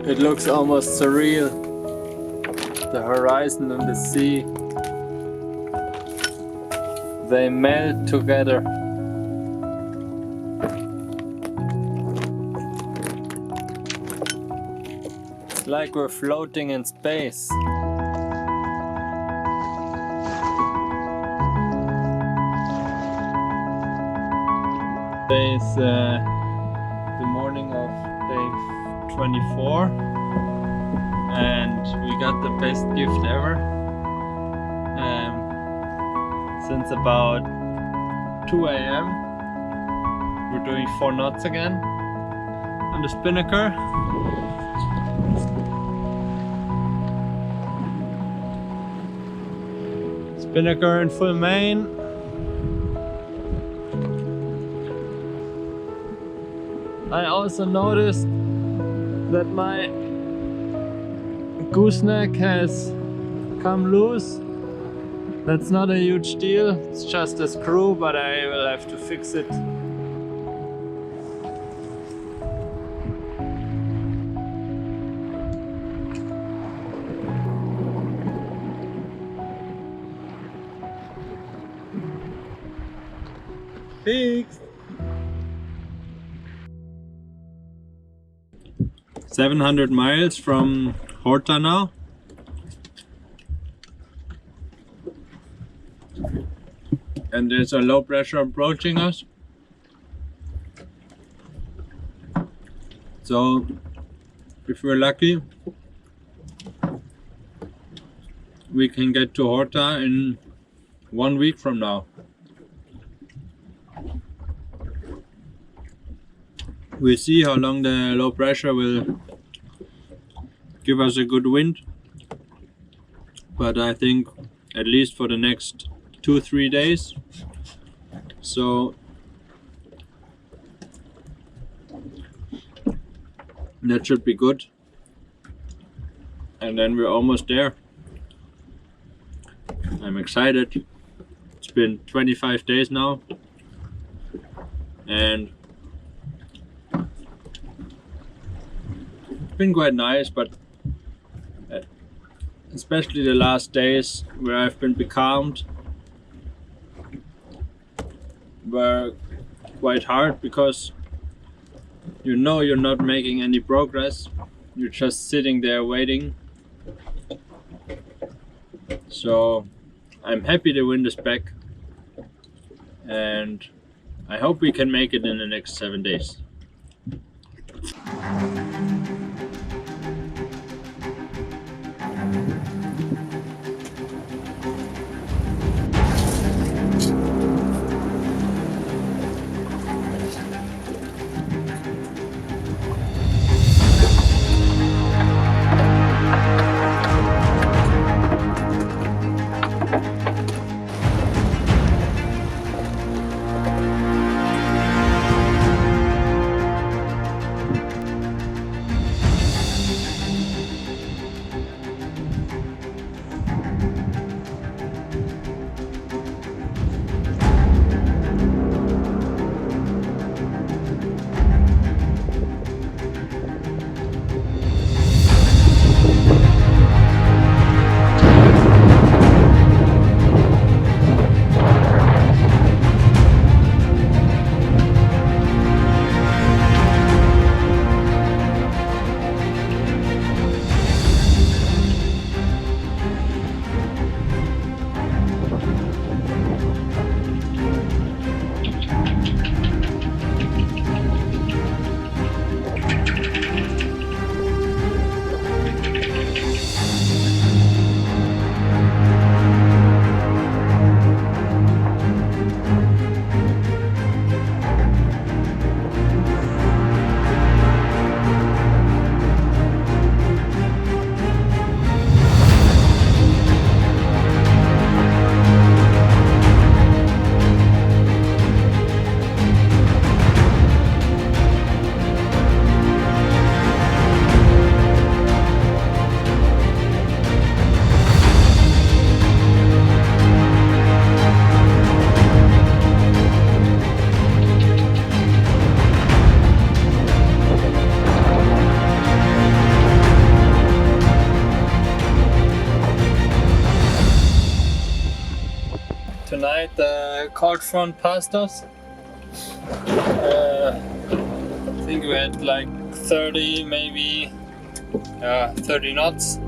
It looks almost surreal. The horizon and the sea, they melt together. It's like we're floating in space. Today is the morning of day 24 and we got the best gift ever. Since about 2 a.m. we're doing 4 knots again on the spinnaker. Spinnaker in full main. I also noticed that my gooseneck has come loose. That's not a huge deal, it's just a screw, but I will have to fix it. Fixed! 700 miles from Horta now. And there's a low pressure approaching us. So if we're lucky, we can get to Horta in 1 week from now. We'll see how long the low pressure will give us a good wind, but I think at least for the next 2-3 days. So that should be good, and then we're almost there. I'm excited. It's been 25 days now and it's been quite nice, but especially the last days where I've been becalmed were quite hard, because you know you're not making any progress, you're just sitting there waiting. So I'm happy the wind is back and I hope we can make it in the next 7 days. cold front past us. I think we had like 30, maybe 30 knots.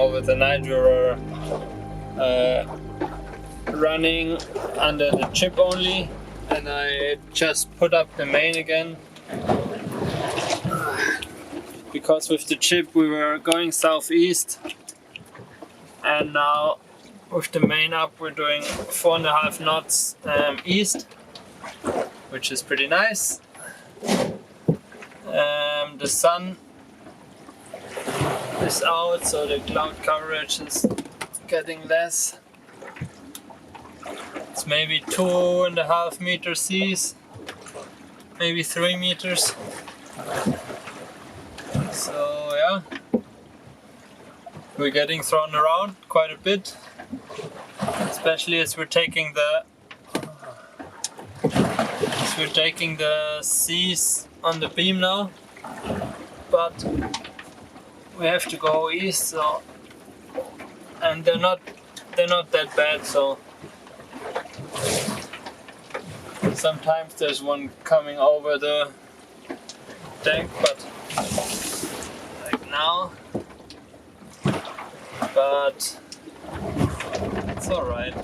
Over the night we were running under the chip only, and I just put up the main again because with the chip we were going southeast, and now with the main up we're doing 4.5 knots east, which is pretty nice. The sun is out, so the cloud coverage is getting less. It's maybe 2.5 meter seas, maybe 3 meters. So yeah, we're getting thrown around quite a bit, especially as we're taking the seas on the beam now. But we have to go east, so, and they're not that bad, so sometimes there's one coming over the deck, but like now, but it's alright.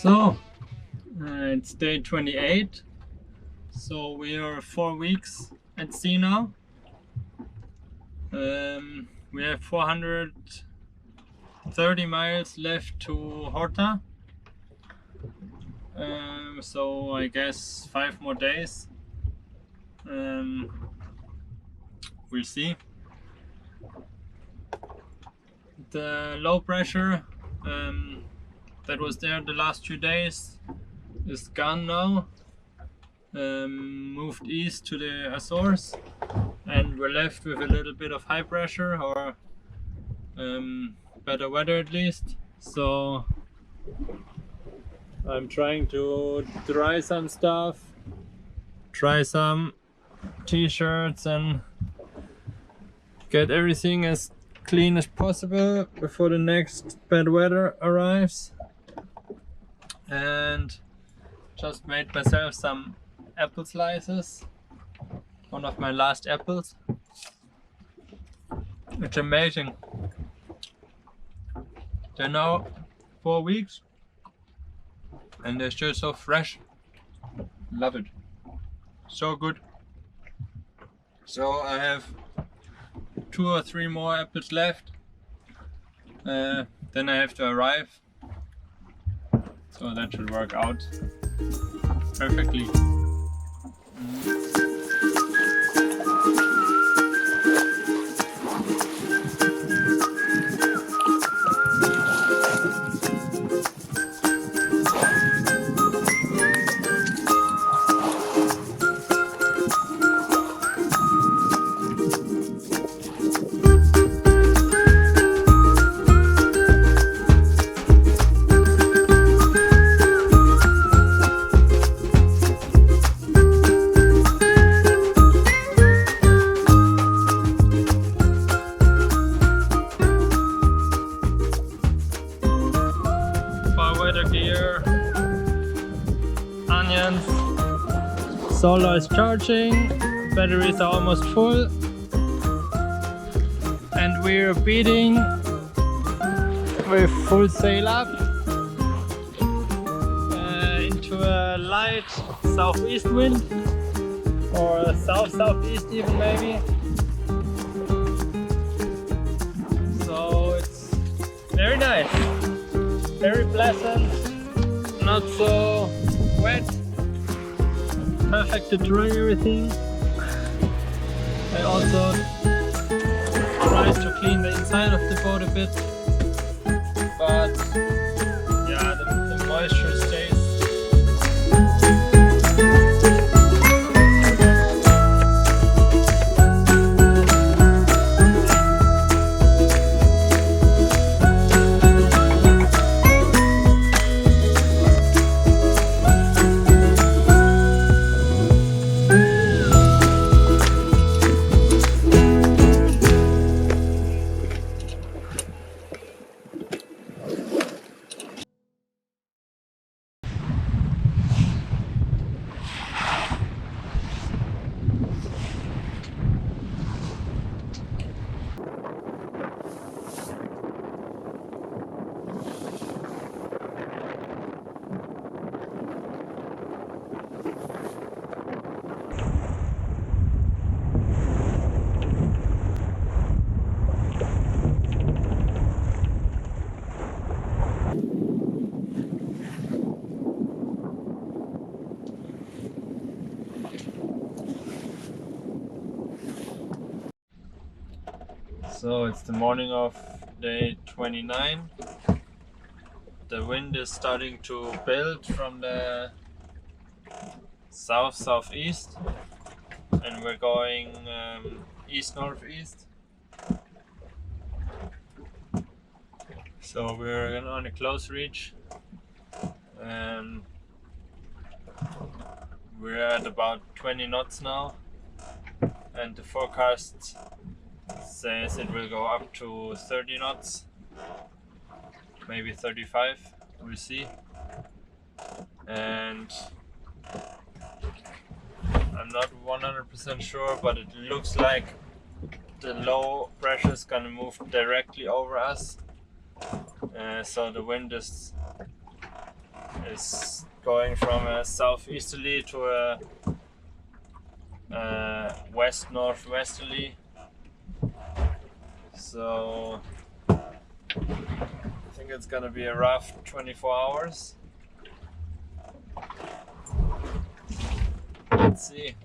So it's day 28, so we are 4 weeks at sea now. We have 430 miles left to Horta, so I guess 5 more days. We'll see. The low pressure that was there the last 2 days is gone now. Moved east to the Azores, and we're left with a little bit of high pressure, or better weather at least. So I'm trying to dry some stuff, try some t-shirts, and get everything as clean as possible before the next bad weather arrives. And just made myself some apple slices, one of my last apples. It's amazing. They're now 4 weeks and they're still so fresh. Love it. So good. So I have 2 or 3 more apples left. Then I have to arrive. So that should work out perfectly. solar is charging, batteries are almost full, and we're beating with full sail up into a light southeast wind, or south-southeast even maybe. So it's very nice, very pleasant, not so wet, perfect to dry everything. I also tried to clean the inside of the boat a bit, but yeah, the moisture stays. So it's the morning of day 29. The wind is starting to build from the south-southeast, and we're going east-northeast. So we're on a close reach. We're at about 20 knots now, and the forecast says it will go up to 30 knots, maybe 35, we'll see. And I'm not 100% sure, but it looks like the low pressure is gonna move directly over us. So the wind is going from a southeasterly to a west-northwesterly. So I think it's gonna be a rough 24 hours. Let's see.